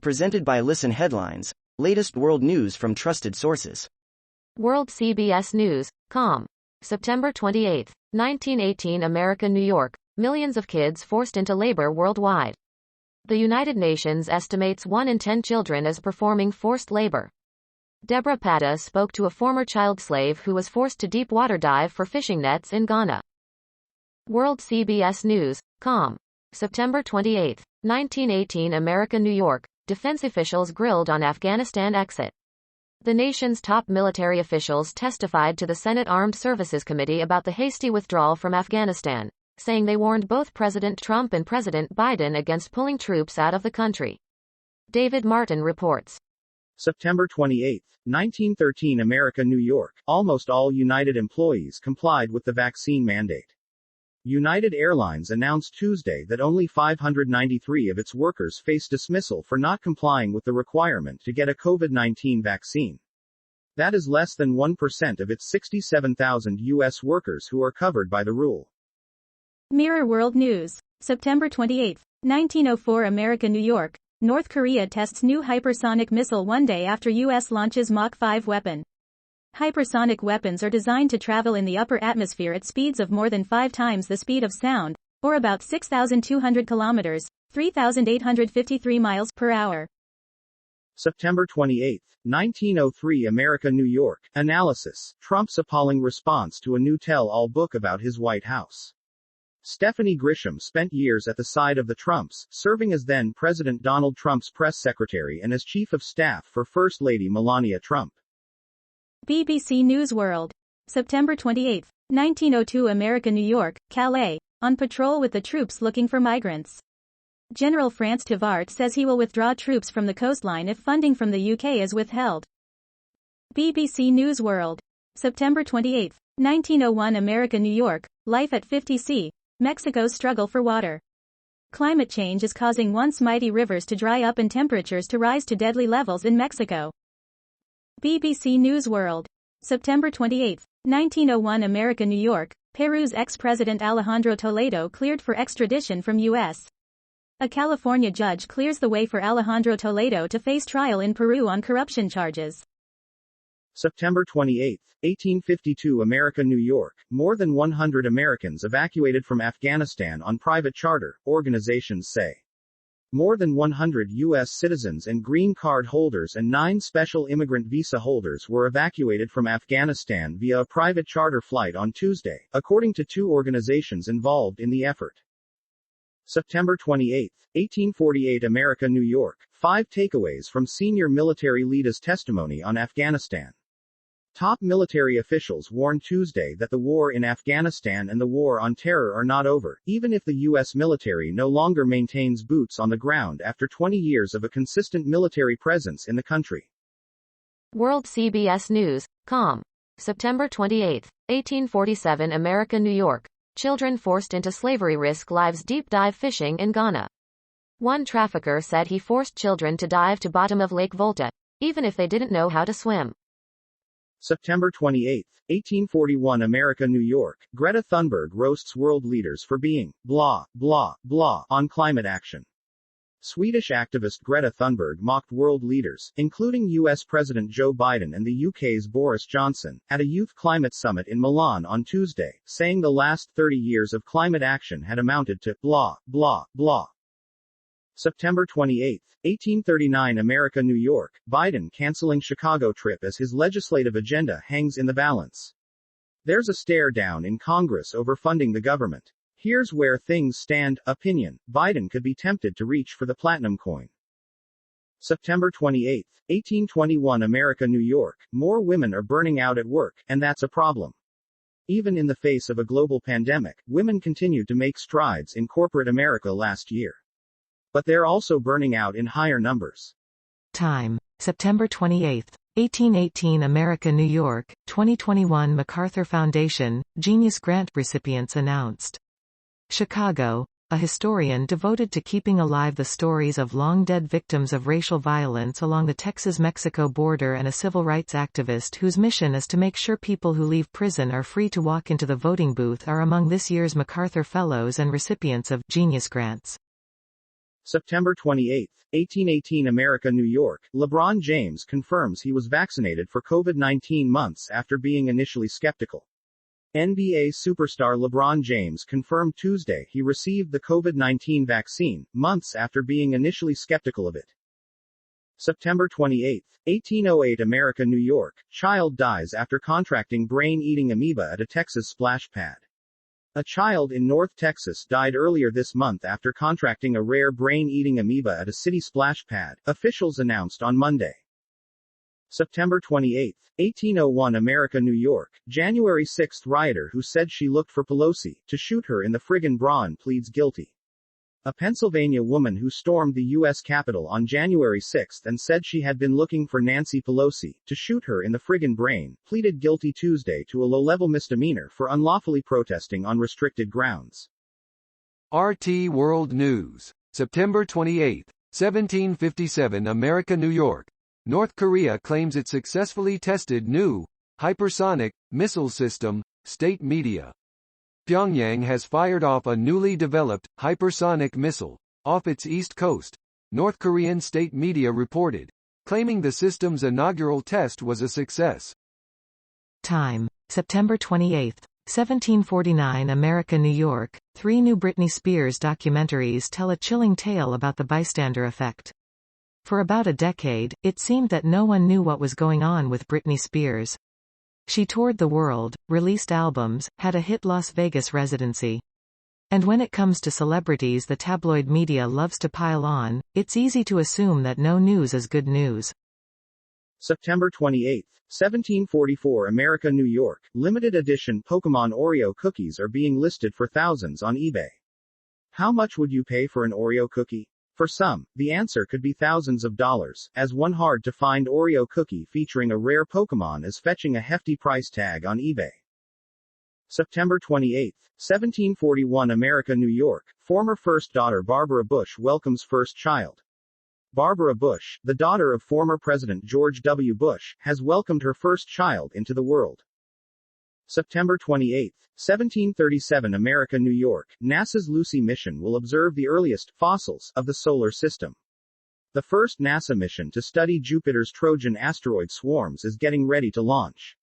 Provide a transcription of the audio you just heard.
Presented by Listen Headlines, latest world news from trusted sources. World CBS News, com. September 28, 1918 America, New York. Millions of kids forced into labor worldwide. The United Nations estimates 1 in 10 children is performing forced labor. Deborah Patta spoke to a former child slave who was forced to deep water dive for fishing nets in Ghana. World CBS News, com. September 28, 1918 America, New York. Defense officials grilled on Afghanistan exit. The nation's top military officials testified to the Senate Armed Services Committee about the hasty withdrawal from Afghanistan, saying they warned both President Trump and President Biden against pulling troops out of the country. David Martin reports. September 28, 1913 America, New York. Almost all United employees complied with the vaccine mandate. United Airlines announced Tuesday that only 593 of its workers face dismissal for not complying with the requirement to get a COVID-19 vaccine. That is less than 1% of its 67,000 U.S. workers who are covered by the rule. Mirror World News. September 28, 1904 America, New York. North Korea tests new hypersonic missile 1 day after U.S. launches Mach 5 weapon. Hypersonic weapons are designed to travel in the upper atmosphere at speeds of more than 5 times the speed of sound, or about 6,200 kilometers, 3,853 miles per hour. September 28, 1903 America, New York. Analysis. Trump's appalling response to a new tell-all book about his White House. Stephanie Grisham spent years at the side of the Trumps, serving as then-President Donald Trump's press secretary and as chief of staff for First Lady Melania Trump. BBC News World. September 28, 1902 America, New York. Calais, on patrol with the troops looking for migrants. General Franz Tivart says he will withdraw troops from the coastline if funding from the UK is withheld. BBC News World. September 28, 1901 America, New York. Life at 50°C. Mexico's struggle for water. Climate change is causing once mighty rivers to dry up and temperatures to rise to deadly levels in Mexico. BBC News World. September 28, 1901 America, New York. Peru's ex-president Alejandro Toledo cleared for extradition from U.S. A California judge clears the way for Alejandro Toledo to face trial in Peru on corruption charges. September 28, 1852 America, New York. More than 100 Americans evacuated from Afghanistan on private charter, organizations say. More than 100 U.S. citizens and green card holders and 9 special immigrant visa holders were evacuated from Afghanistan via a private charter flight on Tuesday, according to 2 organizations involved in the effort. September 28, 1848 America, New York. 5 takeaways from senior military leaders' testimony on Afghanistan. Top military officials warned Tuesday that the war in Afghanistan and the war on terror are not over, even if the U.S. military no longer maintains boots on the ground after 20 years of a consistent military presence in the country. World CBS News, com. September 28, 1847 America, New York. Children forced into slavery risk lives deep dive fishing in Ghana. One trafficker said he forced children to dive to bottom of Lake Volta, even if they didn't know how to swim. September 28, 1841 America, New York. Greta Thunberg roasts world leaders for being blah, blah, blah on climate action. Swedish activist Greta Thunberg mocked world leaders, including US President Joe Biden and the UK's Boris Johnson, at a youth climate summit in Milan on Tuesday, saying the last 30 years of climate action had amounted to blah, blah, blah. September 28, 1839 America, New York. Biden canceling Chicago trip as his legislative agenda hangs in the balance. There's a stare down in Congress over funding the government. Here's where things stand. Opinion. Biden could be tempted to reach for the platinum coin. September 28, 1821 America, New York. More women are burning out at work, and that's a problem. Even in the face of a global pandemic, women continued to make strides in corporate America last year. But they're also burning out in higher numbers. Time. September 28, 1818 America, New York. 2021 MacArthur Foundation, Genius Grant recipients announced. Chicago. A historian devoted to keeping alive the stories of long-dead victims of racial violence along the Texas-Mexico border and a civil rights activist whose mission is to make sure people who leave prison are free to walk into the voting booth are among this year's MacArthur Fellows and recipients of Genius Grants. September 28, 1818 America, New York, LeBron James confirms he was vaccinated for COVID-19 months after being initially skeptical. NBA superstar LeBron James confirmed Tuesday he received the COVID-19 vaccine, months after being initially skeptical of it. September 28, 1808 America, New York, child dies after contracting brain-eating amoeba at a Texas splash pad. A child in North Texas died earlier this month after contracting a rare brain-eating amoeba at a city splash pad, officials announced on Monday. September 28, 1801 America, New York, January 6 rioter who said she looked for Pelosi to shoot her in the friggin' brawn pleads guilty. A Pennsylvania woman who stormed the U.S. Capitol on January 6 and said she had been looking for Nancy Pelosi to shoot her in the friggin' brain, pleaded guilty Tuesday to a low-level misdemeanor for unlawfully protesting on restricted grounds. RT World News. September 28, 1757 America, New York. North Korea claims it successfully tested new, hypersonic, missile system, state media. Pyongyang has fired off a newly developed, hypersonic missile, off its east coast, North Korean state media reported, claiming the system's inaugural test was a success. Time: September 28, 1749 America, New York. 3 new Britney Spears documentaries tell a chilling tale about the bystander effect. For about a decade, it seemed that no one knew what was going on with Britney Spears. She toured the world, released albums, had a hit Las Vegas residency. And when it comes to celebrities the tabloid media loves to pile on, it's easy to assume that no news is good news. September 28, 1744 America, New York, limited edition Pokemon Oreo cookies are being listed for thousands on eBay. How much would you pay for an Oreo cookie? For some, the answer could be thousands of dollars, as one hard-to-find Oreo cookie featuring a rare Pokemon is fetching a hefty price tag on eBay. September 28, 1741 America, New York, former first daughter Barbara Bush welcomes first child. Barbara Bush, the daughter of former President George W. Bush, has welcomed her first child into the world. September 28, 1737 America, New York, NASA's Lucy mission will observe the earliest fossils of the solar system. The first NASA mission to study Jupiter's Trojan asteroid swarms is getting ready to launch.